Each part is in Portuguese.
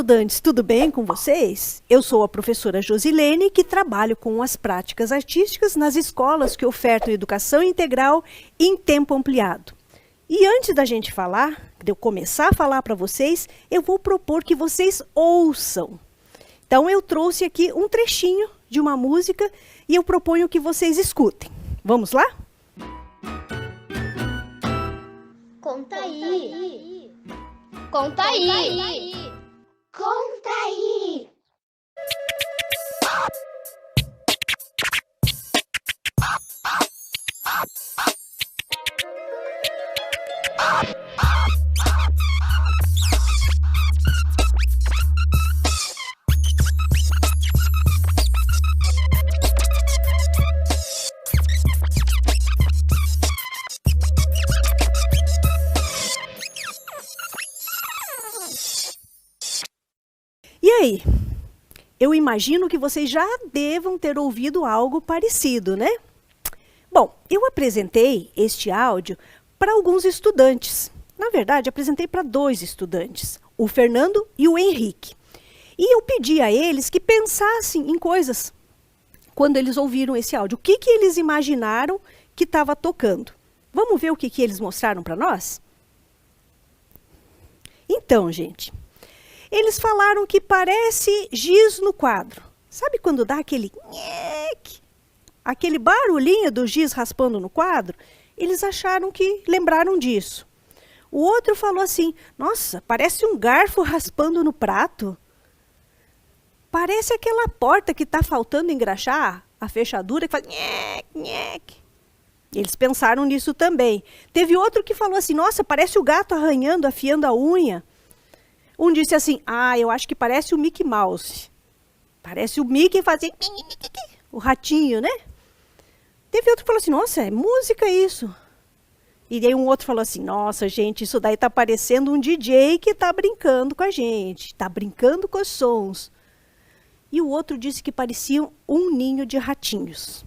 estudantes, tudo bem com vocês? Eu sou a professora Josilene, que trabalho com as práticas artísticas nas escolas que ofertam educação integral em tempo ampliado. E antes da gente falar, de eu começar a falar para vocês, eu vou propor que vocês ouçam. Então eu trouxe aqui um trechinho de uma música e eu proponho que vocês escutem. Vamos lá? Conta aí. Conta aí. Conta aí. E aí? Eu imagino que vocês já devam ter ouvido algo parecido, né? Bom, eu apresentei este áudio para alguns estudantes. Na verdade, apresentei para 2 estudantes, o Fernando e o Henrique. E eu pedi a eles que pensassem em coisas quando eles ouviram esse áudio. O que eles imaginaram que estava tocando? Vamos ver o que eles mostraram para nós? Então, gente, eles falaram que parece giz no quadro. Sabe quando dá aquele nhec, aquele barulhinho do giz raspando no quadro? Eles acharam que lembraram disso. O outro falou assim: nossa, parece um garfo raspando no prato. Parece aquela porta que está faltando engraxar, a fechadura que faz nhec, nhec. Eles pensaram nisso também. Teve outro que falou assim: nossa, parece o gato arranhando, afiando a unha. Um disse assim: ah, eu acho que parece o Mickey Mouse. Parece o Mickey fazendo o ratinho, né? Teve outro que falou assim: nossa, é música isso. E aí um outro falou assim: nossa, gente, isso daí tá parecendo um DJ que tá brincando com a gente. Tá brincando com os sons. E o outro disse que parecia um ninho de ratinhos.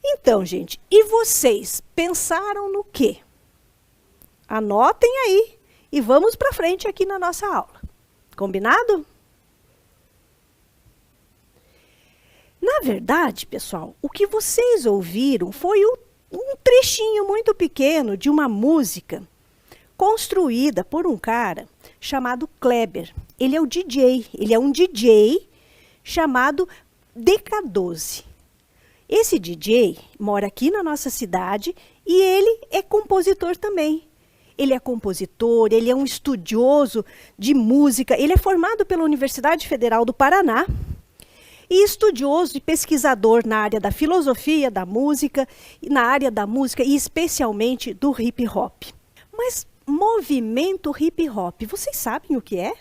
Então, gente, e vocês pensaram no quê? Anotem aí. E vamos para frente aqui na nossa aula. Combinado? Na verdade, pessoal, o que vocês ouviram foi um trechinho muito pequeno de uma música construída por um cara chamado Kleber. Ele é o DJ, ele é um DJ chamado DK12. Esse DJ mora aqui na nossa cidade e ele é compositor também. Ele é compositor, ele é um estudioso de música, ele é formado pela Universidade Federal do Paraná e estudioso e pesquisador na área da filosofia, da música, na área da música e especialmente do hip hop. Mas movimento hip hop, vocês sabem o que é?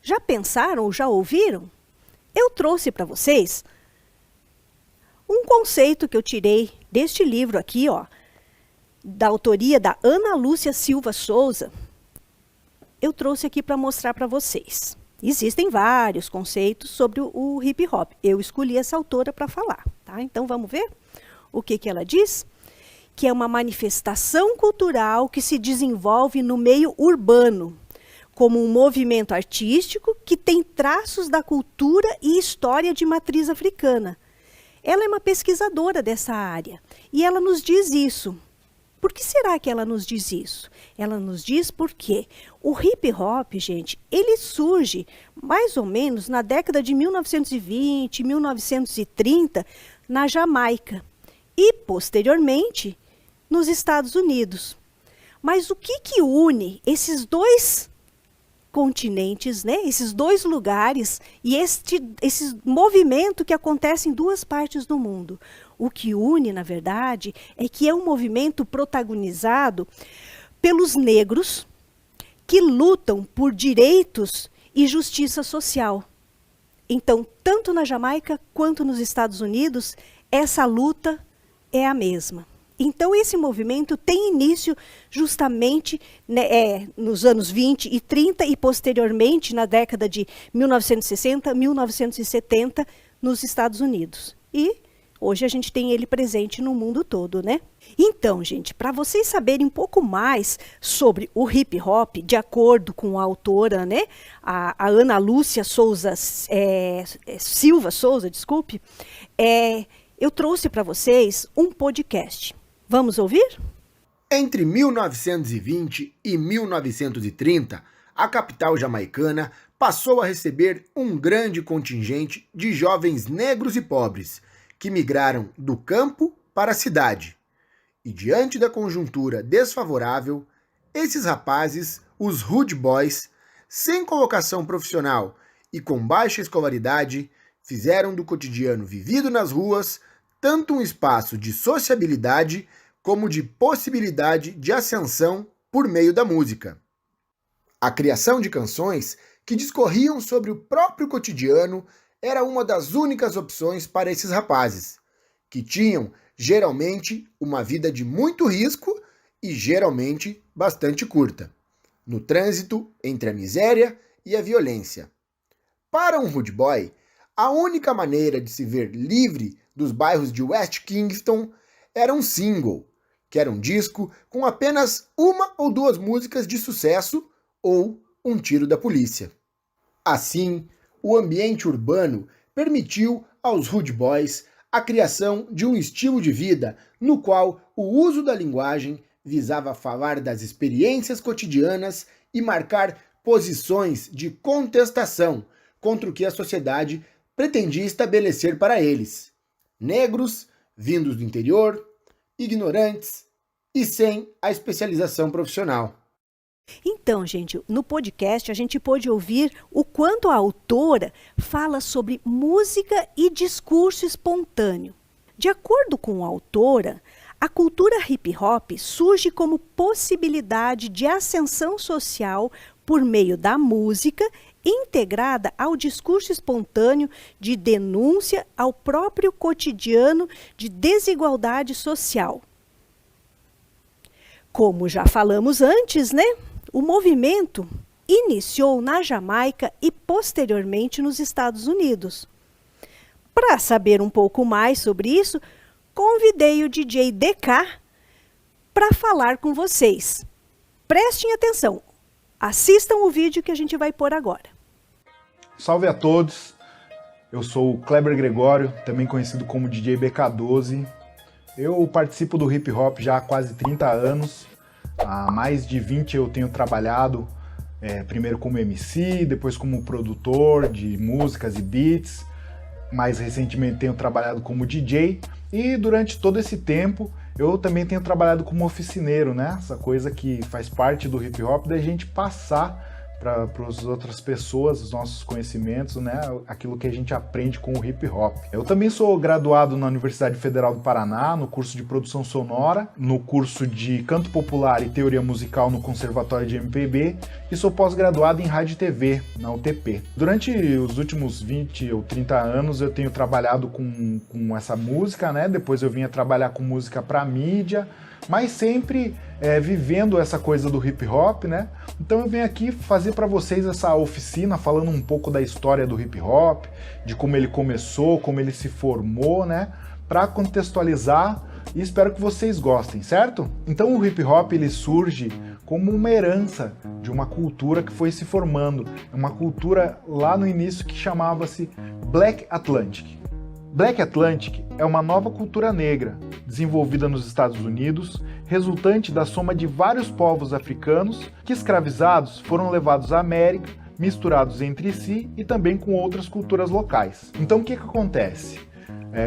Já pensaram ou já ouviram? Eu trouxe para vocês um conceito que eu tirei deste livro aqui, ó, da autoria da Ana Lúcia Silva Souza. Eu trouxe aqui para mostrar para vocês. Existem vários conceitos sobre o hip hop. Eu escolhi essa autora para falar, tá? Então vamos ver o que ela diz? Que é uma manifestação cultural que se desenvolve no meio urbano, como um movimento artístico que tem traços da cultura e história de matriz africana. Ela é uma pesquisadora dessa área e ela nos diz isso. Por que será que ela nos diz isso? Ela nos diz porque o hip hop, gente, ele surge mais ou menos na década de 1920, 1930, na Jamaica e, posteriormente, nos Estados Unidos. Mas o que une esses 2 continentes, né? Esses 2 lugares e esse movimento que acontece em 2 partes do mundo? O que une, na verdade, é que é um movimento protagonizado pelos negros que lutam por direitos e justiça social. Então, tanto na Jamaica quanto nos Estados Unidos, essa luta é a mesma. Então, esse movimento tem início justamente, né, nos anos 20 e 30 e posteriormente na década de 1960, 1970, nos Estados Unidos. E Hoje a gente tem ele presente no mundo todo, né? Então, gente, para vocês saberem um pouco mais sobre o hip hop, de acordo com a autora, né? A Ana Lúcia Silva Souza, desculpe, eu trouxe para vocês um podcast. Vamos ouvir? Entre 1920 e 1930, a capital jamaicana passou a receber um grande contingente de jovens negros e pobres que migraram do campo para a cidade. E diante da conjuntura desfavorável, esses rapazes, os Hood Boys, sem colocação profissional e com baixa escolaridade, fizeram do cotidiano vivido nas ruas tanto um espaço de sociabilidade como de possibilidade de ascensão por meio da música. A criação de canções que discorriam sobre o próprio cotidiano era uma das únicas opções para esses rapazes, que tinham, geralmente, uma vida de muito risco e, geralmente, bastante curta, no trânsito entre a miséria e a violência. Para um Hood Boy, a única maneira de se ver livre dos bairros de West Kingston era um single, que era um disco com apenas uma ou duas músicas de sucesso ou um tiro da polícia. Assim, o ambiente urbano permitiu aos Hood Boys a criação de um estilo de vida no qual o uso da linguagem visava falar das experiências cotidianas e marcar posições de contestação contra o que a sociedade pretendia estabelecer para eles. Negros, vindos do interior, ignorantes e sem a especialização profissional. Então, gente, no podcast a gente pôde ouvir o quanto a autora fala sobre música e discurso espontâneo. De acordo com a autora, a cultura hip hop surge como possibilidade de ascensão social por meio da música, integrada ao discurso espontâneo de denúncia ao próprio cotidiano de desigualdade social. Como já falamos antes, né? O movimento iniciou na Jamaica e posteriormente nos Estados Unidos. Para saber um pouco mais sobre isso, convidei o DJ DK para falar com vocês. Prestem atenção, assistam o vídeo que a gente vai pôr agora. Salve a todos, eu sou o Kleber Gregório, também conhecido como DJ BK12. Eu participo do hip hop já há quase 30 anos. Há mais de 20 eu tenho trabalhado, primeiro como MC, depois como produtor de músicas e beats. Mais recentemente tenho trabalhado como DJ e durante todo esse tempo eu também tenho trabalhado como oficineiro, né? Essa coisa que faz parte do hip hop, da gente passar para as outras pessoas os nossos conhecimentos, né? Aquilo que a gente aprende com o hip hop. Eu também sou graduado na Universidade Federal do Paraná, no curso de produção sonora, no curso de canto popular e teoria musical no Conservatório de MPB e sou pós-graduado em rádio e TV, na UTP. Durante os últimos 20 ou 30 anos eu tenho trabalhado com essa música, né? Depois eu vinha trabalhar com música para mídia, mas sempre vivendo essa coisa do hip hop, né? Então eu venho aqui fazer para vocês essa oficina falando um pouco da história do hip hop, de como ele começou, como ele se formou, né? Para contextualizar e espero que vocês gostem, certo? Então o hip hop ele surge como uma herança de uma cultura que foi se formando, uma cultura lá no início que chamava-se Black Atlantic. Black Atlantic é uma nova cultura negra, desenvolvida nos Estados Unidos, resultante da soma de vários povos africanos que, escravizados, foram levados à América, misturados entre si e também com outras culturas locais. Então o que acontece?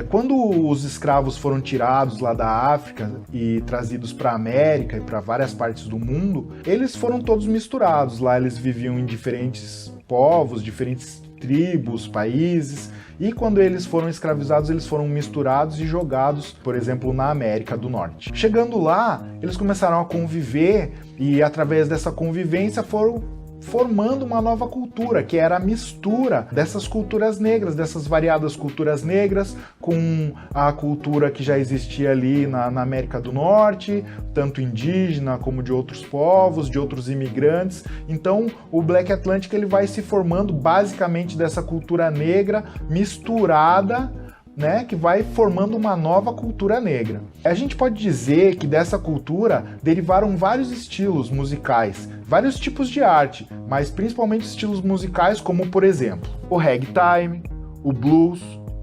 Quando os escravos foram tirados lá da África e trazidos para a América e para várias partes do mundo, eles foram todos misturados. Lá eles viviam em diferentes povos, diferentes tribos, países, e quando eles foram escravizados, eles foram misturados e jogados, por exemplo, na América do Norte. Chegando lá, eles começaram a conviver e através dessa convivência foram formando uma nova cultura, que era a mistura dessas culturas negras, dessas variadas culturas negras, com a cultura que já existia ali na América do Norte, tanto indígena como de outros povos, de outros imigrantes. Então o Black Atlantic ele vai se formando basicamente dessa cultura negra misturada né, que vai formando uma nova cultura negra. A gente pode dizer que dessa cultura derivaram vários estilos musicais, vários tipos de arte, mas principalmente estilos musicais como, por exemplo, o ragtime, o blues,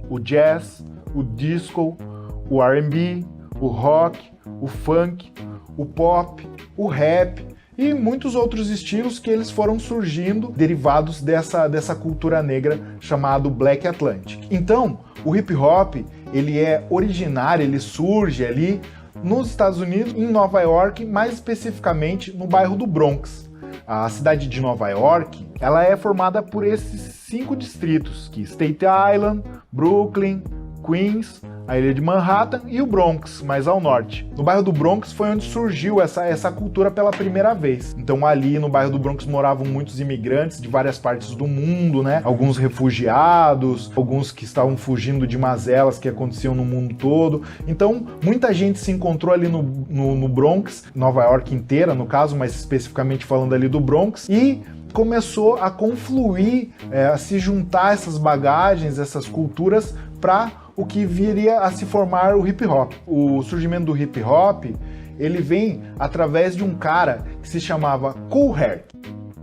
o jazz, o disco, o R&B, o rock, o funk, o pop, o rap e muitos outros estilos que eles foram surgindo derivados dessa cultura negra chamado Black Atlantic. Então, o hip hop, ele é originário, ele surge ali nos Estados Unidos, em Nova York, mais especificamente no bairro do Bronx. A cidade de Nova York, ela é formada por esses 5 distritos, que Staten Island, Brooklyn, Queens, a ilha de Manhattan e o Bronx, mais ao norte. No bairro do Bronx foi onde surgiu essa cultura pela primeira vez. Então ali no bairro do Bronx moravam muitos imigrantes de várias partes do mundo, né? Alguns refugiados, alguns que estavam fugindo de mazelas que aconteciam no mundo todo. Então muita gente se encontrou ali no Bronx, Nova York inteira no caso, mas especificamente falando ali do Bronx, e começou a confluir, a se juntar essas bagagens, essas culturas para o que viria a se formar o hip hop. O surgimento do hip hop, ele vem através de um cara que se chamava Kool Herc,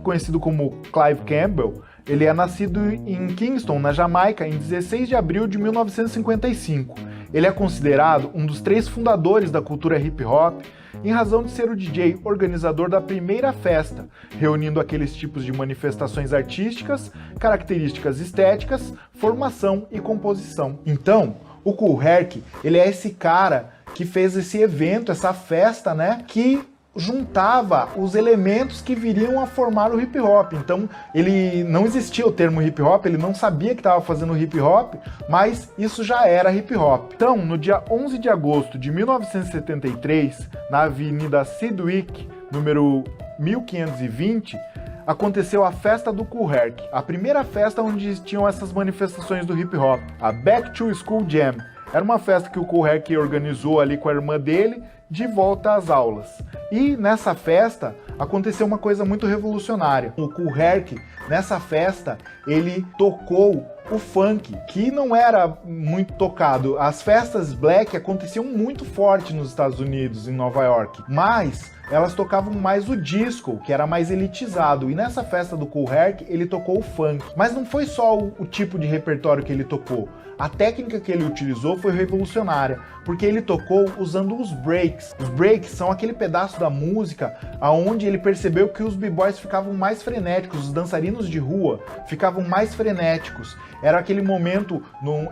conhecido como Clive Campbell. Ele é nascido em Kingston, na Jamaica, em 16 de abril de 1955. Ele é considerado um dos 3 fundadores da cultura hip hop, em razão de ser o DJ organizador da primeira festa, reunindo aqueles tipos de manifestações artísticas, características estéticas, formação e composição. Então, o Kool Herc, ele é esse cara que fez esse evento, essa festa, né, que juntava os elementos que viriam a formar o hip hop. Então, ele não existia o termo hip hop, ele não sabia que estava fazendo hip hop, mas isso já era hip hop. Então, no dia 11 de agosto de 1973, na Avenida Sedgwick, número 1520, aconteceu a festa do Kool Herc, a primeira festa onde tinham essas manifestações do hip hop, a Back to School Jam. Era uma festa que o Kool Herc organizou ali com a irmã dele, de volta às aulas. E nessa festa aconteceu uma coisa muito revolucionária. O Kool Herc, nessa festa, ele tocou o funk, que não era muito tocado. As festas black aconteciam muito forte nos Estados Unidos, em Nova York, mas elas tocavam mais o disco, que era mais elitizado. E nessa festa do Kool Herc, ele tocou o funk. Mas não foi só o tipo de repertório que ele tocou. A técnica que ele utilizou foi revolucionária, porque ele tocou usando os breaks. Os breaks são aquele pedaço da música onde ele percebeu que os b-boys ficavam mais frenéticos, os dançarinos de rua ficavam mais frenéticos. Era aquele momento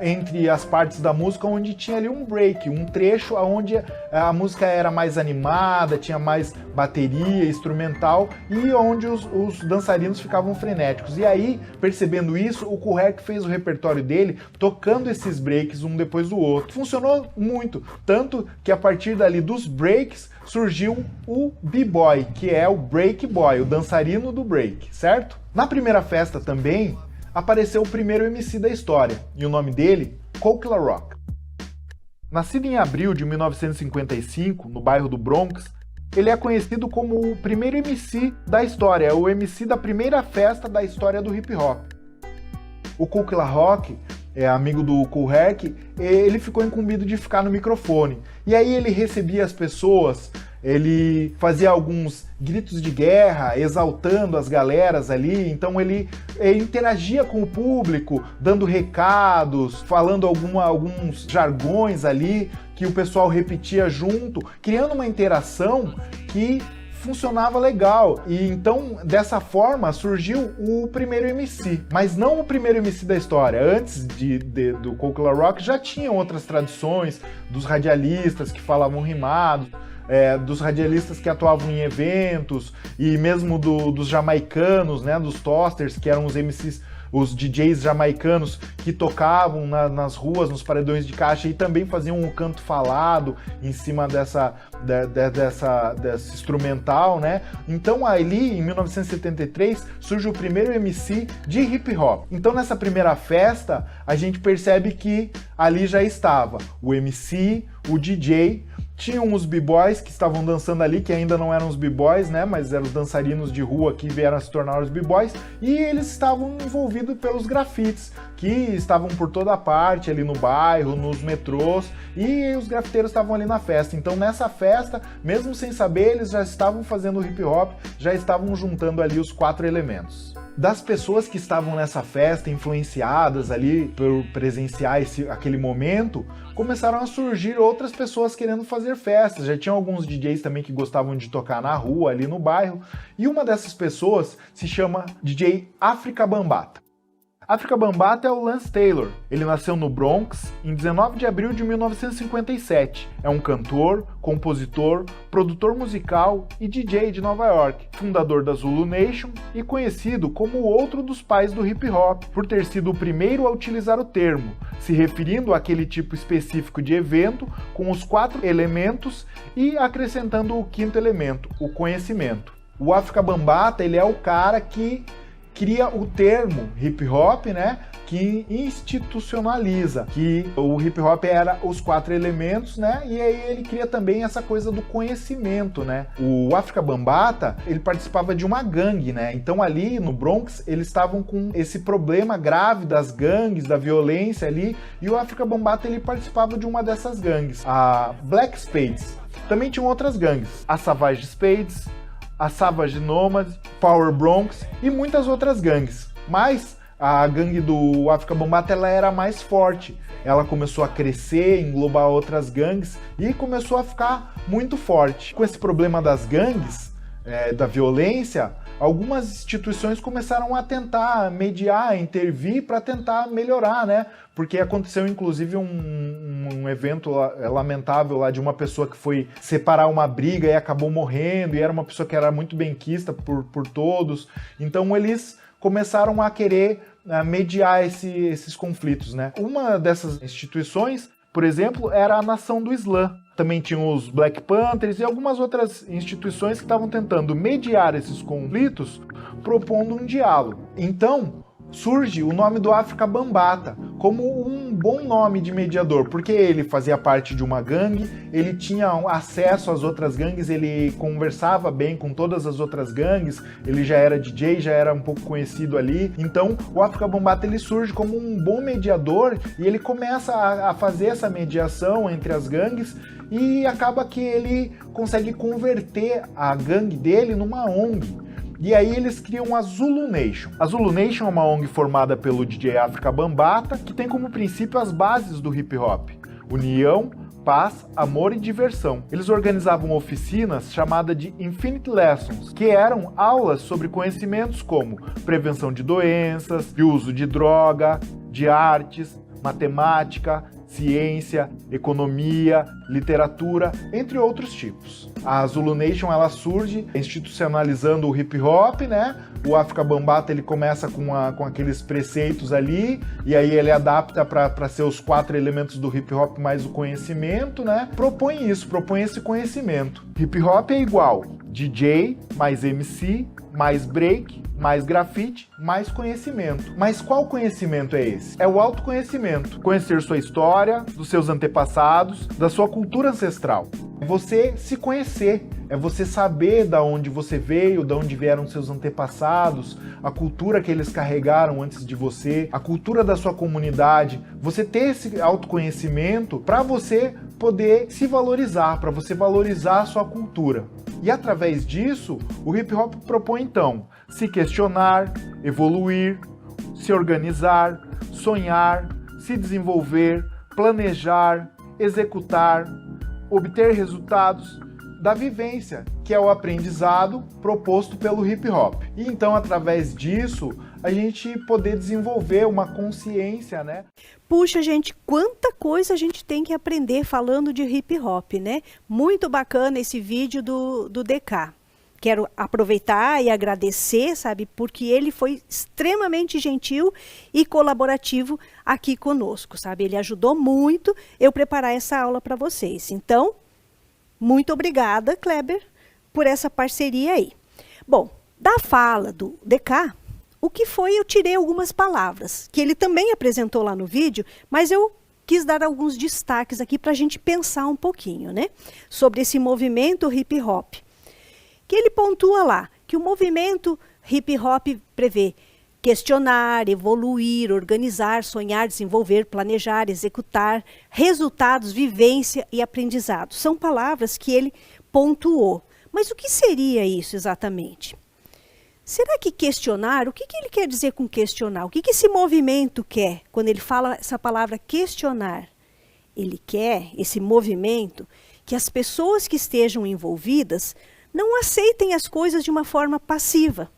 entre as partes da música onde tinha ali um break, um trecho onde a música era mais animada, tinha mais bateria, instrumental, e onde os dançarinos ficavam frenéticos. E aí, percebendo isso, o Kool Herc fez o repertório dele tocando esses breaks um depois do outro. Funcionou muito, tanto que a partir dali dos breaks surgiu o b-boy, que é o break boy, o dançarino do break, certo? Na primeira festa também apareceu o primeiro MC da história, e o nome dele, Coke La Rock. Nascido em abril de 1955, no bairro do Bronx, ele é conhecido como o primeiro MC da história, o MC da primeira festa da história do hip hop. O Coke La Rock, amigo do Kool Herc, ele ficou incumbido de ficar no microfone. E aí ele recebia as pessoas, ele fazia alguns gritos de guerra, exaltando as galeras ali, então ele interagia com o público, dando recados, falando alguns jargões ali, que o pessoal repetia junto, criando uma interação que funcionava legal. E então, dessa forma, surgiu o primeiro MC. Mas não o primeiro MC da história. Antes do Coke La Rock já tinham outras tradições dos radialistas que falavam rimados, dos radialistas que atuavam em eventos, e mesmo dos jamaicanos, né, dos toasters, que eram os MCs, os DJs jamaicanos que tocavam nas ruas, nos paredões de caixa, e também faziam um canto falado em cima desse instrumental, né? Então ali, em 1973, surge o primeiro MC de hip hop. Então nessa primeira festa, a gente percebe que ali já estava o MC, o DJ Tinham os b-boys que estavam dançando ali, que ainda não eram os b-boys, né, mas eram os dançarinos de rua que vieram a se tornar os b-boys, e eles estavam envolvidos pelos grafites, que estavam por toda parte, ali no bairro, nos metrôs, e os grafiteiros estavam ali na festa. Então nessa festa, mesmo sem saber, eles já estavam fazendo hip hop, já estavam juntando ali os 4 elementos. Das pessoas que estavam nessa festa, influenciadas ali por presenciar aquele momento, começaram a surgir outras pessoas querendo fazer festas. Já tinha alguns DJs também que gostavam de tocar na rua, ali no bairro, e uma dessas pessoas se chama DJ Afrika Bambaataa. Afrika Bambaataa é o Lance Taylor. Ele nasceu no Bronx em 19 de abril de 1957. É um cantor, compositor, produtor musical e DJ de Nova York, fundador da Zulu Nation e conhecido como outro dos pais do hip hop, por ter sido o primeiro a utilizar o termo, se referindo àquele tipo específico de evento com os 4 elementos e acrescentando o 5º elemento, o conhecimento. O Afrika Bambaataa, ele é o cara que cria o termo hip hop, né, que institucionaliza que o hip hop era os 4 elementos, né, e aí ele cria também essa coisa do conhecimento, né. O Afrika Bambaataa, ele participava de uma gangue, né, então ali no Bronx eles estavam com esse problema grave das gangues, da violência ali, e o Afrika Bambaataa ele participava de uma dessas gangues, a Black Spades. Também tinham outras gangues, a Savage Spades, a Savage Nomad, Power Bronx e muitas outras gangues. Mas a gangue do Afrika Bambaataa ela era mais forte. Ela começou a crescer, englobar outras gangues e começou a ficar muito forte. Com esse problema das gangues, da violência, algumas instituições começaram a tentar mediar, intervir para tentar melhorar, né? Porque aconteceu inclusive um evento lamentável lá de uma pessoa que foi separar uma briga e acabou morrendo, e era uma pessoa que era muito benquista por todos. Então eles começaram a querer mediar esses conflitos, né? Uma dessas instituições, por exemplo, era a Nação do Islã. Também tinham os Black Panthers e algumas outras instituições que estavam tentando mediar esses conflitos, propondo um diálogo. Então, surge o nome do Afrika Bambaataa como um bom nome de mediador, porque ele fazia parte de uma gangue, ele tinha acesso às outras gangues, ele conversava bem com todas as outras gangues, ele já era DJ, já era um pouco conhecido ali. Então o Afrika Bambaataa ele surge como um bom mediador e ele começa a fazer essa mediação entre as gangues e acaba que ele consegue converter a gangue dele numa ONG. E aí eles criam a Zulu Nation. A Zulu Nation é uma ONG formada pelo DJ Afrika Bambaataa, que tem como princípio as bases do hip hop: união, paz, amor e diversão. Eles organizavam oficinas chamadas de Infinite Lessons, que eram aulas sobre conhecimentos como prevenção de doenças, de uso de droga, de artes, matemática, ciência, economia, literatura, entre outros tipos. A Zulu Nation ela surge institucionalizando o hip hop, né? O Afrika Bambaataa ele começa com aqueles preceitos ali, e aí ele adapta para ser os 4 elementos do hip hop mais o conhecimento, né? Propõe esse conhecimento. Hip hop é igual DJ mais MC mais break mais grafite, mais conhecimento. Mas qual conhecimento é esse? É o autoconhecimento. Conhecer sua história, dos seus antepassados, da sua cultura ancestral. É você se conhecer, é você saber da onde você veio, da onde vieram seus antepassados, a cultura que eles carregaram antes de você, a cultura da sua comunidade. Você ter esse autoconhecimento para você poder se valorizar, para você valorizar a sua cultura. E através disso, o hip hop propõe então se questionar, evoluir, se organizar, sonhar, se desenvolver, planejar, executar, obter resultados da vivência, que é o aprendizado proposto pelo hip hop. E então, através disso, a gente poder desenvolver uma consciência, né? Puxa, gente, quanta coisa a gente tem que aprender falando de hip hop, né? Muito bacana esse vídeo do DK. Quero aproveitar e agradecer, sabe, porque ele foi extremamente gentil e colaborativo aqui conosco, sabe? Ele ajudou muito eu preparar essa aula para vocês. Então, muito obrigada, Kleber, por essa parceria aí. Bom, da fala do DK, o que foi, eu tirei algumas palavras, que ele também apresentou lá no vídeo, mas eu quis dar alguns destaques aqui para a gente pensar um pouquinho, né? Sobre esse movimento hip hop. Que ele pontua lá que o movimento hip hop prevê questionar, evoluir, organizar, sonhar, desenvolver, planejar, executar, resultados, vivência e aprendizado. São palavras que ele pontuou. Mas o que seria isso exatamente? Será que questionar, o que ele quer dizer com questionar? O que esse movimento quer quando ele fala essa palavra questionar? Ele quer, esse movimento, que as pessoas que estejam envolvidas não aceitem as coisas de uma forma passiva.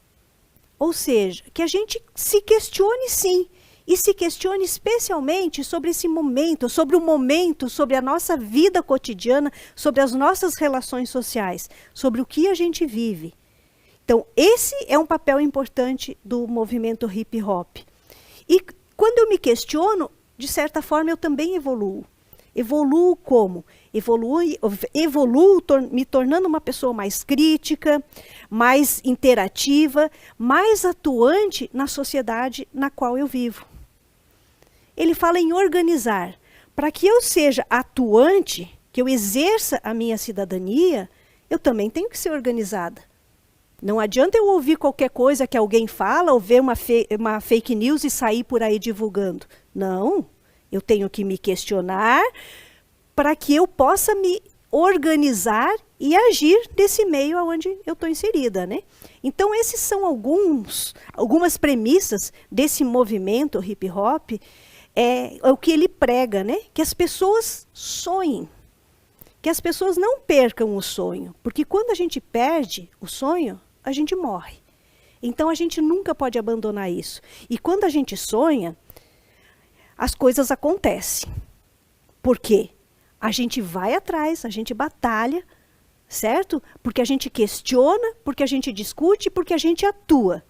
Ou seja, que a gente se questione sim, e se questione especialmente sobre esse momento, sobre a nossa vida cotidiana, sobre as nossas relações sociais, sobre o que a gente vive. Então, esse é um papel importante do movimento hip hop. E quando eu me questiono, de certa forma eu também evoluo. Evoluo como? Evoluo me tornando uma pessoa mais crítica, mais interativa, mais atuante na sociedade na qual eu vivo. Ele fala em organizar. Para que eu seja atuante, que eu exerça a minha cidadania, eu também tenho que ser organizada. Não adianta eu ouvir qualquer coisa que alguém fala, ou ver uma fake news e sair por aí divulgando. Não, eu tenho que me questionar para que eu possa me organizar e agir desse meio onde eu estou inserida, né? Então, esses são algumas premissas desse movimento hip hop, é o que ele prega, né? Que as pessoas sonhem, que as pessoas não percam o sonho, porque quando a gente perde o sonho, a gente morre. Então, a gente nunca pode abandonar isso. E quando a gente sonha, as coisas acontecem. Por quê? A gente vai atrás, a gente batalha, certo? Porque a gente questiona, porque a gente discute, porque a gente atua.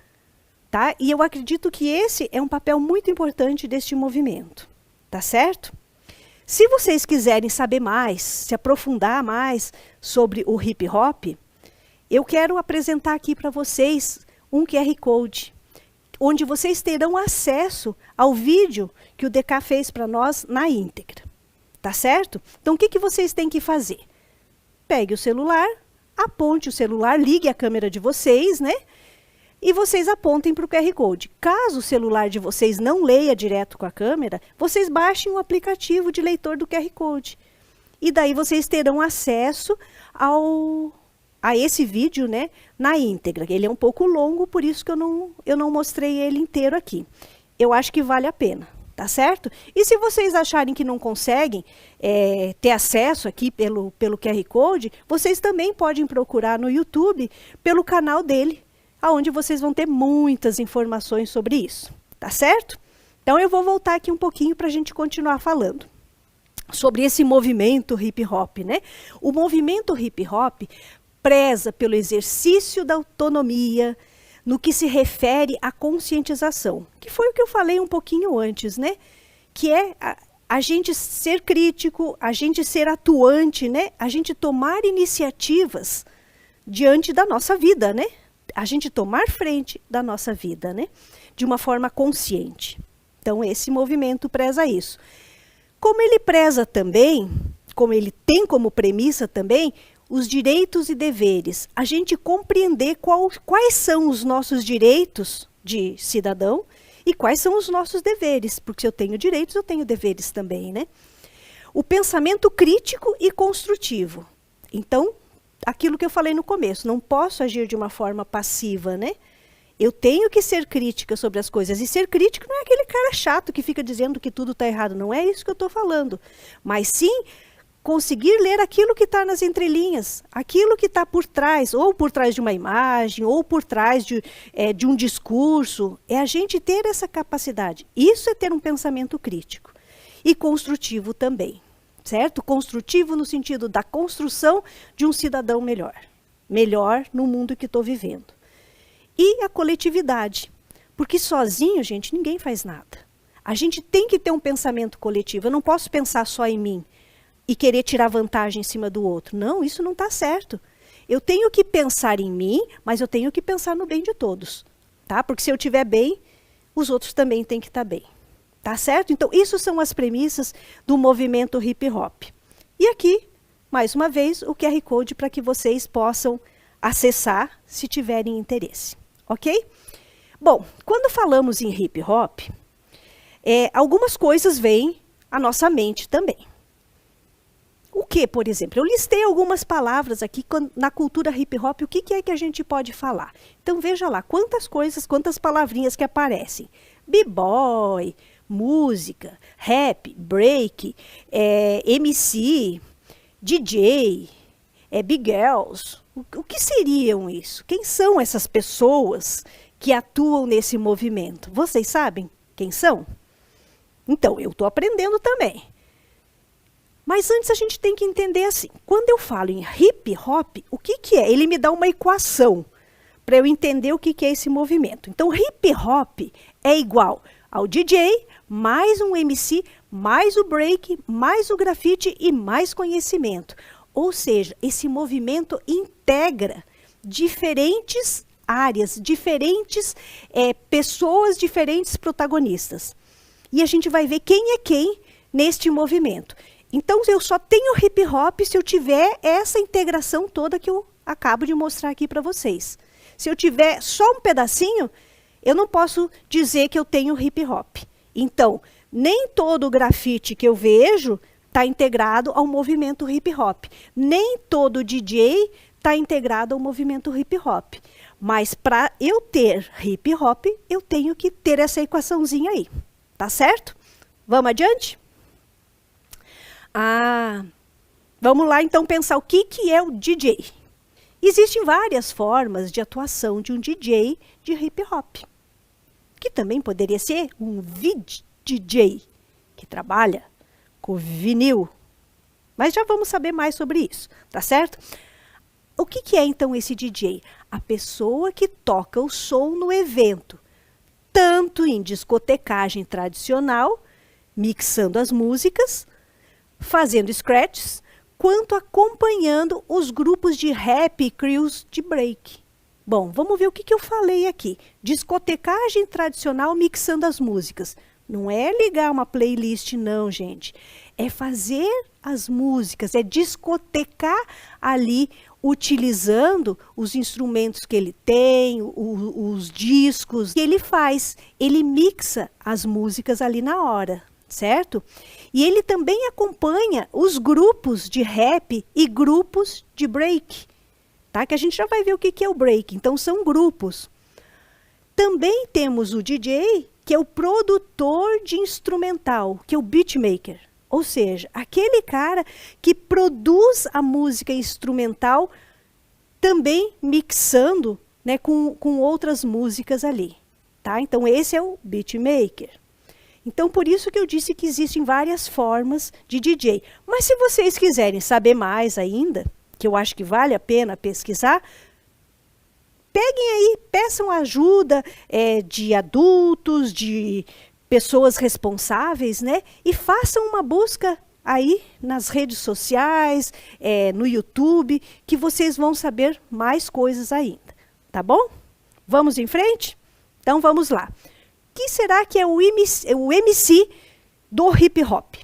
Tá? E eu acredito que esse é um papel muito importante deste movimento. Tá certo? Se vocês quiserem saber mais, se aprofundar mais sobre o hip hop, eu quero apresentar aqui para vocês um QR Code, onde vocês terão acesso ao vídeo que o DK fez para nós na íntegra. Tá certo? Então, o que vocês têm que fazer? Pegue o celular, aponte o celular, ligue a câmera de vocês, né? E vocês apontem para o QR Code. Caso o celular de vocês não leia direto com a câmera, vocês baixem o aplicativo de leitor do QR Code. E daí vocês terão acesso a esse vídeo, né, na íntegra. Ele é um pouco longo, por isso que eu não mostrei ele inteiro aqui. Eu acho que vale a pena. Tá certo? E se vocês acharem que não conseguem ter acesso aqui pelo QR Code, vocês também podem procurar no YouTube pelo canal dele, onde vocês vão ter muitas informações sobre isso. Tá certo? Então eu vou voltar aqui um pouquinho para a gente continuar falando sobre esse movimento hip hop, né? O movimento hip hop preza pelo exercício da autonomia, no que se refere à conscientização, que foi o que eu falei um pouquinho antes, né? Que é a gente ser crítico, a gente ser atuante, né? A gente tomar iniciativas diante da nossa vida, né? A gente tomar frente da nossa vida, né? De uma forma consciente. Então, esse movimento preza isso. Como ele preza também, como ele tem como premissa também, os direitos e deveres, a gente compreender quais são os nossos direitos de cidadão e quais são os nossos deveres, porque se eu tenho direitos, eu tenho deveres também, né? O pensamento crítico e construtivo. Então, aquilo que eu falei no começo, não posso agir de uma forma passiva, né? Eu tenho que ser crítica sobre as coisas, e ser crítico não é aquele cara chato que fica dizendo que tudo está errado, não é isso que eu estou falando, mas sim conseguir ler aquilo que está nas entrelinhas, aquilo que está por trás, ou por trás de uma imagem, ou por trás de um discurso. É a gente ter essa capacidade. Isso é ter um pensamento crítico. E construtivo também, certo? Construtivo no sentido da construção de um cidadão melhor. Melhor no mundo que estou vivendo. E a coletividade. Porque sozinho, gente, ninguém faz nada. A gente tem que ter um pensamento coletivo. Eu não posso pensar só em mim e querer tirar vantagem em cima do outro. Não, isso não está certo. Eu tenho que pensar em mim, mas eu tenho que pensar no bem de todos. Tá? Porque se eu estiver bem, os outros também têm que estar bem. Tá certo? Então, isso são as premissas do movimento hip hop. E aqui, mais uma vez, o QR Code para que vocês possam acessar se tiverem interesse. Ok? Bom, quando falamos em hip hop, algumas coisas vêm à nossa mente também. O que, por exemplo? Eu listei algumas palavras aqui na cultura hip hop, o que é que a gente pode falar? Então veja lá, quantas coisas, quantas palavrinhas que aparecem. B-boy, música, rap, break, MC, DJ, big girls. O que seriam isso? Quem são essas pessoas que atuam nesse movimento? Vocês sabem quem são? Então, eu estou aprendendo também. Mas antes a gente tem que entender assim, quando eu falo em hip hop, o que é? Ele me dá uma equação para eu entender o que é esse movimento. Então, hip hop é igual ao DJ, mais um MC, mais o break, mais o grafite e mais conhecimento. Ou seja, esse movimento integra diferentes áreas, diferentes pessoas, diferentes protagonistas. E a gente vai ver quem é quem neste movimento. Então, eu só tenho hip hop se eu tiver essa integração toda que eu acabo de mostrar aqui para vocês. Se eu tiver só um pedacinho, eu não posso dizer que eu tenho hip hop. Então, nem todo o grafite que eu vejo está integrado ao movimento hip hop. Nem todo DJ está integrado ao movimento hip hop. Mas para eu ter hip hop, eu tenho que ter essa equaçãozinha aí. Tá certo? Vamos adiante? Vamos lá então pensar o que é o DJ. Existem várias formas de atuação de um DJ de hip hop. Que também poderia ser um DJ, que trabalha com vinil. Mas já vamos saber mais sobre isso, tá certo? O que é então esse DJ? A pessoa que toca o som no evento, tanto em discotecagem tradicional, mixando as músicas, fazendo scratches, quanto acompanhando os grupos de rap e crews de break. Bom, vamos ver o que eu falei aqui. Discotecagem tradicional mixando as músicas. Não é ligar uma playlist, não, gente. É fazer as músicas, é discotecar ali, utilizando os instrumentos que ele tem, os discos que ele faz. Ele mixa as músicas ali na hora, certo? E ele também acompanha os grupos de rap e grupos de break, tá? Que a gente já vai ver o que é o break. Então, são grupos. Também temos o DJ, que é o produtor de instrumental, que é o beatmaker. Ou seja, aquele cara que produz a música instrumental, também mixando, né, com outras músicas ali. Tá? Então, esse é o beatmaker. Então, por isso que eu disse que existem várias formas de DJ. Mas se vocês quiserem saber mais ainda, que eu acho que vale a pena pesquisar, peguem aí, peçam ajuda de adultos, de pessoas responsáveis, né? E façam uma busca aí nas redes sociais, no YouTube, que vocês vão saber mais coisas ainda, tá bom? Vamos em frente? Então, vamos lá. O que será que é o MC do hip hop?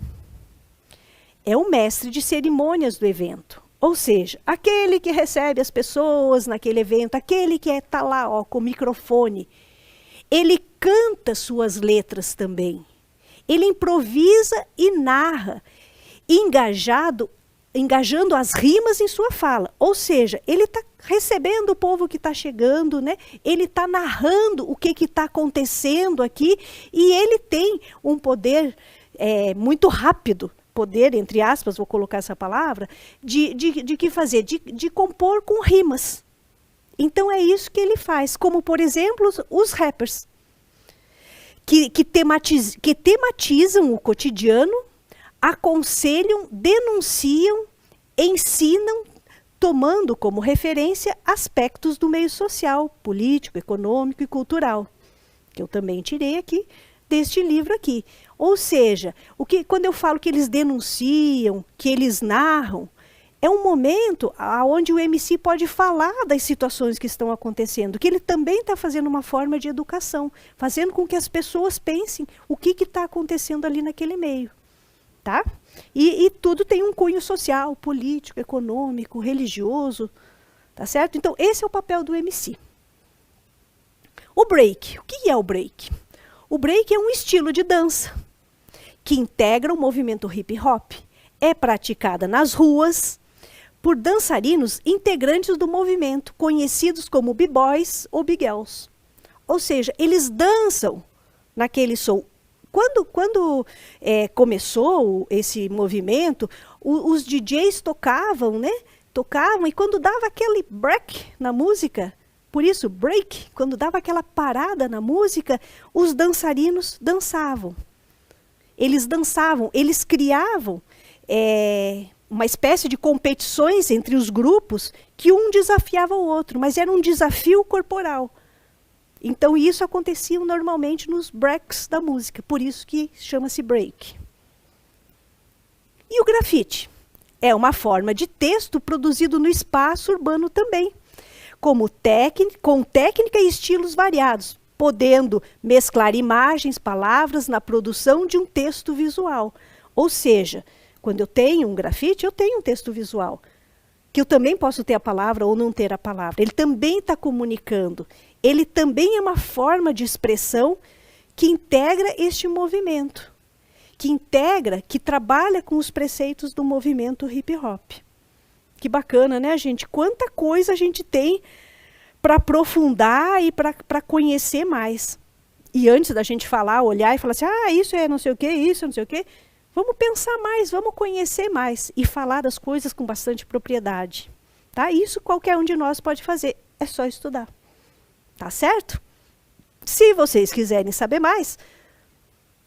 É o mestre de cerimônias do evento. Ou seja, aquele que recebe as pessoas naquele evento, aquele que está lá com o microfone. Ele canta suas letras também. Ele improvisa e narra, engajando as rimas em sua fala. Ou seja, ele está recebendo o povo que está chegando, né? Ele está narrando o que está acontecendo aqui e ele tem um poder muito rápido, poder, entre aspas, vou colocar essa palavra, de que fazer? De compor com rimas. Então é isso que ele faz, como por exemplo os rappers, que tematizam o cotidiano, aconselham, denunciam, ensinam, tomando como referência aspectos do meio social, político, econômico e cultural, que eu também tirei aqui deste livro aqui. Ou seja, quando eu falo que eles denunciam, que eles narram, é um momento onde o MC pode falar das situações que estão acontecendo, que ele também está fazendo uma forma de educação, fazendo com que as pessoas pensem o que está acontecendo ali naquele meio. Tá? E tudo tem um cunho social, político, econômico, religioso. Tá certo? Então, esse é o papel do MC. O break. O que é o break? O break é um estilo de dança que integra o movimento hip hop. É praticada nas ruas por dançarinos integrantes do movimento, conhecidos como b-boys ou b-girls. Ou seja, eles dançam naquele som. Quando começou esse movimento, os DJs tocavam, né? Tocavam, e quando dava aquele break na música, por isso break, quando dava aquela parada na música, os dançarinos dançavam. Eles dançavam, eles criavam uma espécie de competições entre os grupos que um desafiava o outro, mas era um desafio corporal. Então isso acontecia normalmente nos breaks da música, por isso que chama-se break. E o grafite? É uma forma de texto produzido no espaço urbano também, com técnica e estilos variados, podendo mesclar imagens, palavras na produção de um texto visual. Ou seja, quando eu tenho um grafite, eu tenho um texto visual, que eu também posso ter a palavra ou não ter a palavra. Ele também está comunicando. Ele também é uma forma de expressão que integra este movimento, que trabalha com os preceitos do movimento hip hop. Que bacana, né, gente? Quanta coisa a gente tem para aprofundar e para conhecer mais. E antes da gente falar, olhar e falar assim, isso é não sei o quê, isso é não sei o quê, vamos pensar mais, vamos conhecer mais e falar das coisas com bastante propriedade. Tá? Isso qualquer um de nós pode fazer, é só estudar. Tá certo? Se vocês quiserem saber mais,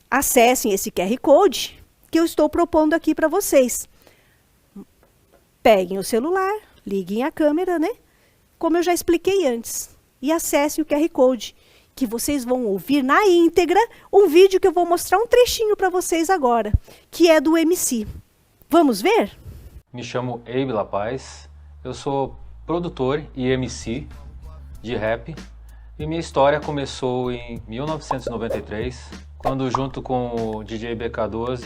acessem esse QR Code que eu estou propondo aqui para vocês. Peguem o celular, liguem a câmera, né? Como eu já expliquei antes. E acessem o QR Code, que vocês vão ouvir na íntegra um vídeo que eu vou mostrar um trechinho para vocês agora, que é do MC. Vamos ver? Me chamo Abe Lapaz, eu sou produtor e MC de rap. E minha história começou em 1993, quando junto com o DJ BK12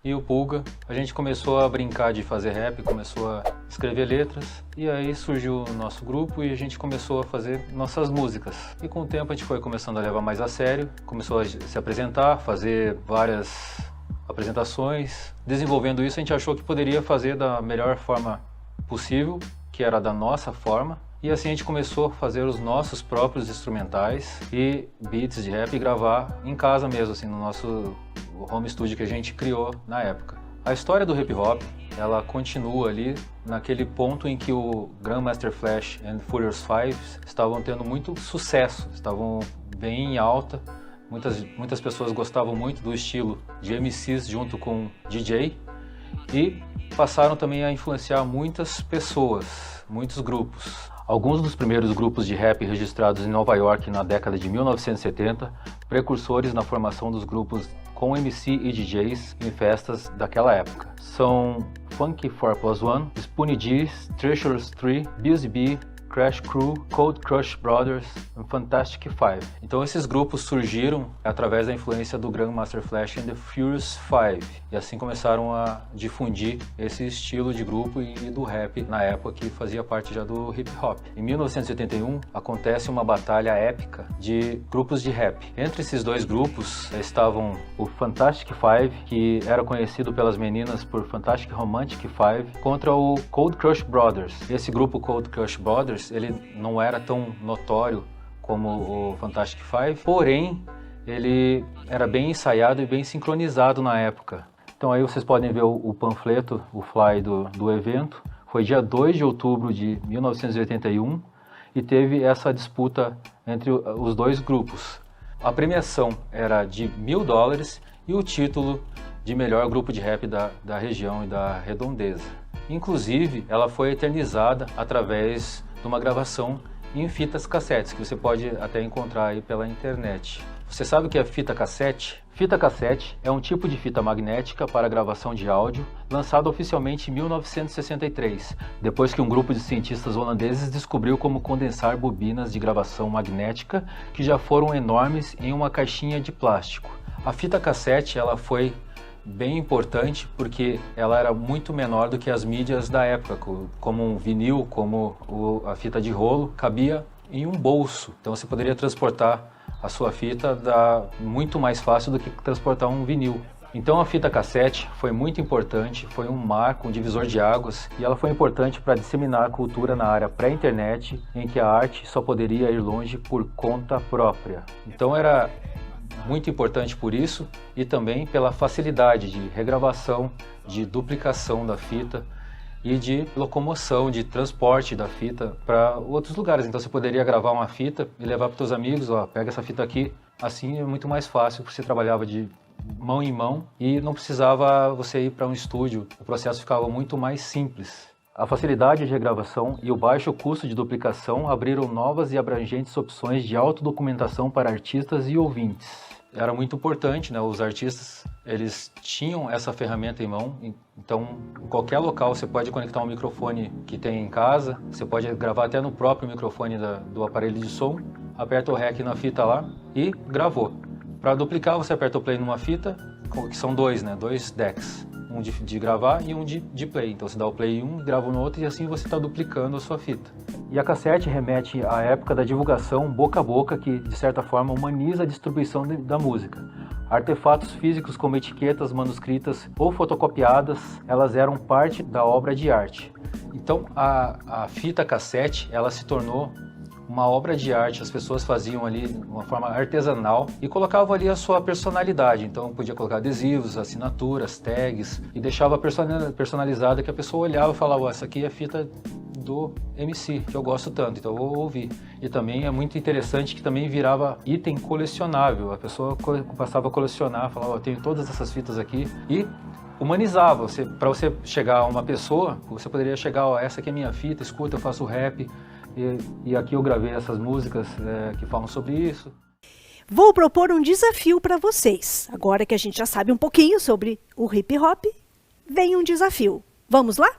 e o Pulga, a gente começou a brincar de fazer rap, começou a escrever letras, e aí surgiu o nosso grupo e a gente começou a fazer nossas músicas. E com o tempo a gente foi começando a levar mais a sério, começou a se apresentar, fazer várias apresentações. Desenvolvendo isso, a gente achou que poderia fazer da melhor forma possível, que era da nossa forma. E assim a gente começou a fazer os nossos próprios instrumentais e beats de rap e gravar em casa mesmo, assim, no nosso home studio que a gente criou na época. A história do hip hop, ela continua ali naquele ponto em que o Grandmaster Flash e Furious Five estavam tendo muito sucesso, estavam bem em alta. Muitas pessoas gostavam muito do estilo de MCs junto com DJ e passaram também a influenciar muitas pessoas, muitos grupos. Alguns dos primeiros grupos de rap registrados em Nova York na década de 1970, precursores na formação dos grupos com MC e DJs em festas daquela época, são Funky 4+1, Spoonie D, Treacherous 3, Busy Bee, Crash Crew, Cold Crush Brothers e Fantastic Five. Então esses grupos surgiram através da influência do Grandmaster Flash e The Furious Five, e assim começaram a difundir esse estilo de grupo e do rap na época, que fazia parte já do hip hop. Em 1981 acontece uma batalha épica de grupos de rap. Entre esses dois grupos estavam o Fantastic Five, que era conhecido pelas meninas por Fantastic Romantic Five, contra o Cold Crush Brothers. Esse grupo Cold Crush Brothers, ele não era tão notório como o Fantastic Five, porém ele era bem ensaiado e bem sincronizado na época. Então aí vocês podem ver o panfleto, o fly do evento. Foi dia 2 de outubro de 1981 e teve essa disputa entre os dois grupos. A premiação era de $1.000 e o título de melhor grupo de rap da região e da redondeza. Inclusive, ela foi eternizada através de uma gravação em fitas cassetes, que você pode até encontrar aí pela internet. Você sabe o que é fita cassete? Fita cassete é um tipo de fita magnética para gravação de áudio, lançado oficialmente em 1963, depois que um grupo de cientistas holandeses descobriu como condensar bobinas de gravação magnética que já foram enormes em uma caixinha de plástico. A fita cassete ela foi bem importante porque ela era muito menor do que as mídias da época, como um vinil, como a fita de rolo, cabia em um bolso, então você poderia transportar a sua fita muito mais fácil do que transportar um vinil. Então a fita cassete foi muito importante, foi um marco, um divisor de águas, e ela foi importante para disseminar a cultura na área pré-internet, em que a arte só poderia ir longe por conta própria. Então era muito importante por isso e também pela facilidade de regravação, de duplicação da fita e de locomoção, de transporte da fita para outros lugares. Então você poderia gravar uma fita e levar para os seus amigos, ó, pega essa fita aqui. Assim é muito mais fácil, porque você trabalhava de mão em mão e não precisava você ir para um estúdio. O processo ficava muito mais simples. A facilidade de regravação e o baixo custo de duplicação abriram novas e abrangentes opções de autodocumentação para artistas e ouvintes. Era muito importante, né? Os artistas, eles tinham essa ferramenta em mão, então em qualquer local você pode conectar um microfone que tem em casa, você pode gravar até no próprio microfone do aparelho de som, aperta o REC na fita lá e gravou. Para duplicar você aperta o play numa fita, que são dois, né? Dois decks, um de gravar e um de play. Então você dá o play em um, grava no outro e assim você está duplicando a sua fita. E a cassete remete à época da divulgação boca a boca que, de certa forma, humaniza a distribuição da música. Artefatos físicos como etiquetas manuscritas ou fotocopiadas, elas eram parte da obra de arte. Então a fita cassete, ela se tornou uma obra de arte, as pessoas faziam ali de uma forma artesanal e colocavam ali a sua personalidade, então podia colocar adesivos, assinaturas, tags e deixava personalizada que a pessoa olhava e falava, essa aqui é a fita do MC, que eu gosto tanto, então eu vou ouvir. E também é muito interessante que também virava item colecionável, a pessoa passava a colecionar, falava, eu tenho todas essas fitas aqui e humanizava. Para você chegar a uma pessoa, você poderia chegar, ó, essa aqui é minha fita, escuta, eu faço rap, e aqui eu gravei essas músicas que falam sobre isso. Vou propor um desafio para vocês. Agora que a gente já sabe um pouquinho sobre o hip hop, vem um desafio. Vamos lá?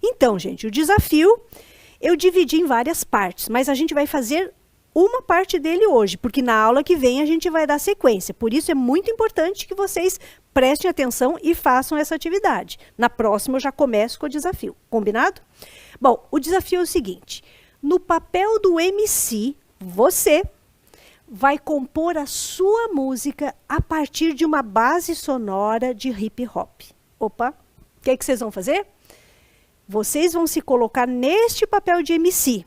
Então, gente, o desafio eu dividi em várias partes, mas a gente vai fazer uma parte dele hoje, porque na aula que vem a gente vai dar sequência. Por isso é muito importante que vocês prestem atenção e façam essa atividade. Na próxima eu já começo com o desafio, combinado? Bom, o desafio é o seguinte, no papel do MC, você vai compor a sua música a partir de uma base sonora de hip hop. Opa, o que é que vocês vão fazer? Vocês vão se colocar neste papel de MC.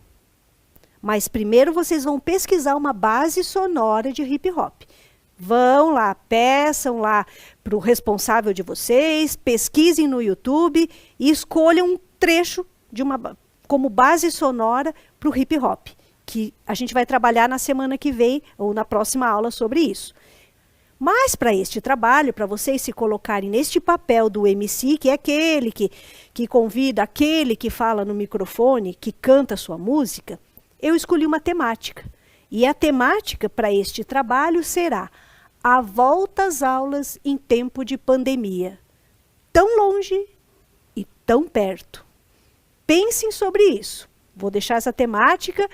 Mas primeiro vocês vão pesquisar uma base sonora de hip hop. Vão lá, peçam lá para o responsável de vocês, pesquisem no YouTube e escolham um trecho como base sonora para o hip hop, que a gente vai trabalhar na semana que vem ou na próxima aula sobre isso. Mas para este trabalho, para vocês se colocarem neste papel do MC, que é aquele que convida, aquele que fala no microfone, que canta a sua música, eu escolhi uma temática. E a temática para este trabalho será a volta às aulas em tempo de pandemia. Tão longe e tão perto. Pensem sobre isso. Vou deixar essa temática,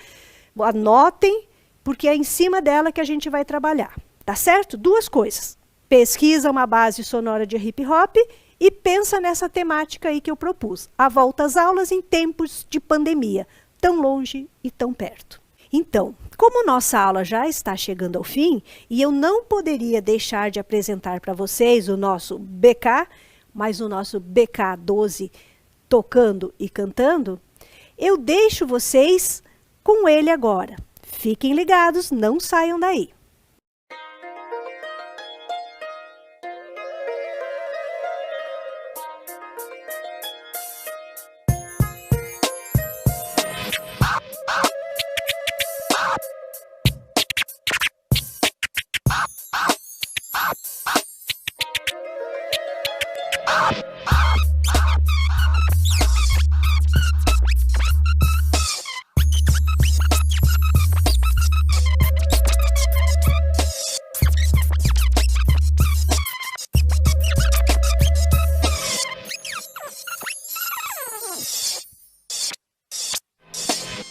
anotem, porque é em cima dela que a gente vai trabalhar. Tá certo? Duas coisas. Pesquisa uma base sonora de hip hop e pensa nessa temática aí que eu propus. A volta às aulas em tempos de pandemia. Tão longe e tão perto. Então, como nossa aula já está chegando ao fim, e eu não poderia deixar de apresentar para vocês o nosso BK, mas o nosso BK12 tocando e cantando, eu deixo vocês com ele agora. Fiquem ligados, não saiam daí.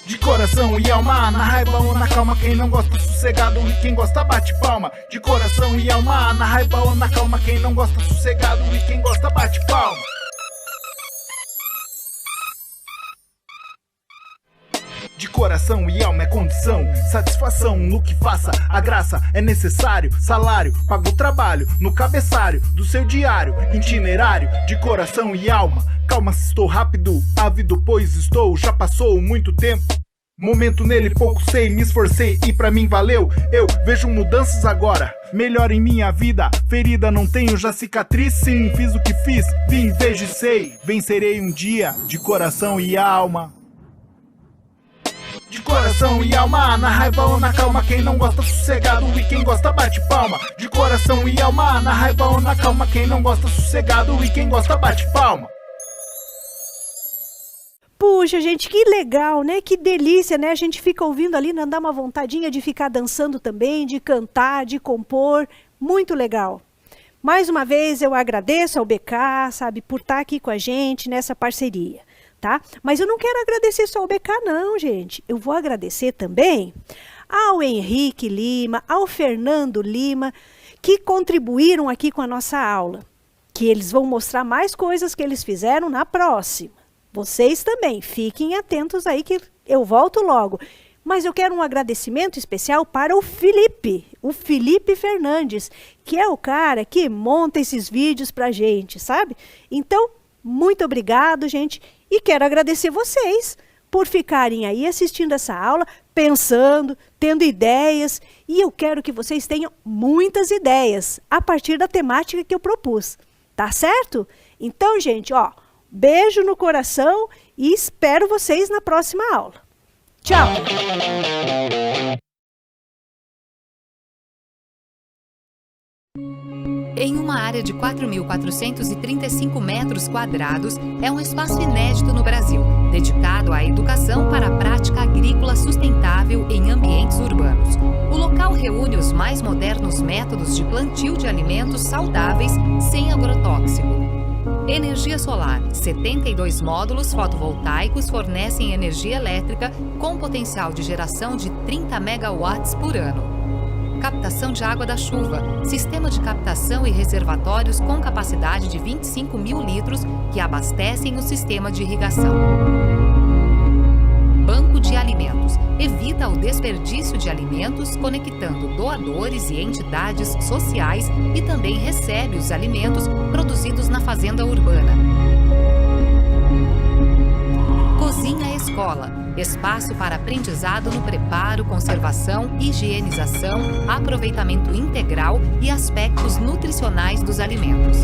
De coração e alma, na raiva ou na calma, quem não gosta sossegado e quem gosta bate palma. De coração e alma, na raiva ou na calma, quem não gosta sossegado e quem gosta bate palma. De coração e alma é condição, satisfação no que faça, a graça é necessário, salário, paga o trabalho, no cabeçalho do seu diário, itinerário, de coração e alma. Calma se estou rápido, ávido pois estou, já passou muito tempo. Momento nele pouco sei, me esforcei e pra mim valeu. Eu vejo mudanças agora, melhor em minha vida. Ferida não tenho, já cicatriz sim, fiz o que fiz, vim, vejo e sei. Vencerei um dia, de coração e alma. De coração e alma, na raiva ou na calma, quem não gosta sossegado e quem gosta bate palma. De coração e alma, na raiva ou na calma, quem não gosta sossegado e quem gosta bate palma. Puxa, gente, que legal, né? Que delícia, né? A gente fica ouvindo ali, não dá uma vontadinha de ficar dançando também, de cantar, de compor. Muito legal. Mais uma vez eu agradeço ao BK, sabe, por estar aqui com a gente nessa parceria. Tá? Mas eu não quero agradecer só ao BK não, gente. Eu vou agradecer também ao Henrique Lima, ao Fernando Lima, que contribuíram aqui com a nossa aula. Que eles vão mostrar mais coisas que eles fizeram na próxima. Vocês também, fiquem atentos aí que eu volto logo. Mas eu quero um agradecimento especial para o Felipe Fernandes, que é o cara que monta esses vídeos pra gente, sabe? Então, muito obrigado, gente. E quero agradecer vocês por ficarem aí assistindo essa aula, pensando, tendo ideias. E eu quero que vocês tenham muitas ideias a partir da temática que eu propus. Tá certo? Então, gente, ó, beijo no coração e espero vocês na próxima aula. Tchau! Em uma área de 4.435 metros quadrados, é um espaço inédito no Brasil, dedicado à educação para a prática agrícola sustentável em ambientes urbanos. O local reúne os mais modernos métodos de plantio de alimentos saudáveis sem agrotóxico. Energia solar. 72 módulos fotovoltaicos fornecem energia elétrica com potencial de geração de 30 megawatts por ano. Captação de água da chuva, sistema de captação e reservatórios com capacidade de 25 mil litros que abastecem o sistema de irrigação. Banco de alimentos, evita o desperdício de alimentos conectando doadores e entidades sociais e também recebe os alimentos produzidos na fazenda urbana. Cozinha Escola. Espaço para aprendizado no preparo, conservação, higienização, aproveitamento integral e aspectos nutricionais dos alimentos.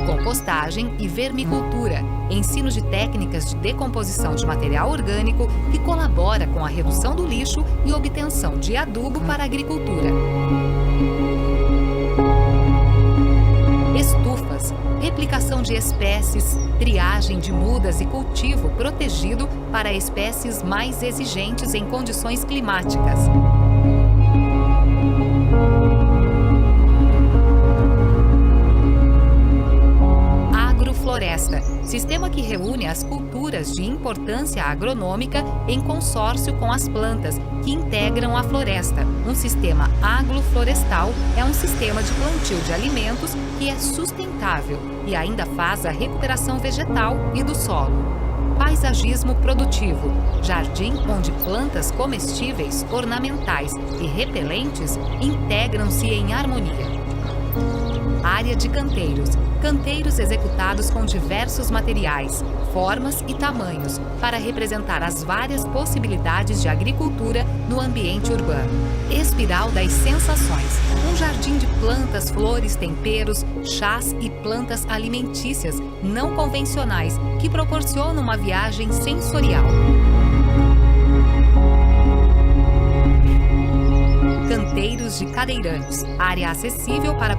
Compostagem e vermicultura. Ensino de técnicas de decomposição de material orgânico que colabora com a redução do lixo e obtenção de adubo para a agricultura. Estufas, replicação de espécies, triagem de mudas e cultivo protegido para espécies mais exigentes em condições climáticas. Agrofloresta, sistema que reúne as culturas de importância agronômica em consórcio com as plantas que integram a floresta. Um sistema agroflorestal é um sistema de plantio de alimentos que é sustentável e ainda faz a recuperação vegetal e do solo. Paisagismo produtivo, jardim onde plantas comestíveis, ornamentais e repelentes integram-se em harmonia. Área de canteiros. Canteiros executados com diversos materiais, formas e tamanhos para representar as várias possibilidades de agricultura no ambiente urbano. Espiral das sensações. Um jardim de plantas, flores, temperos, chás e plantas alimentícias não convencionais que proporcionam uma viagem sensorial. Canteiros de cadeirantes. Área acessível para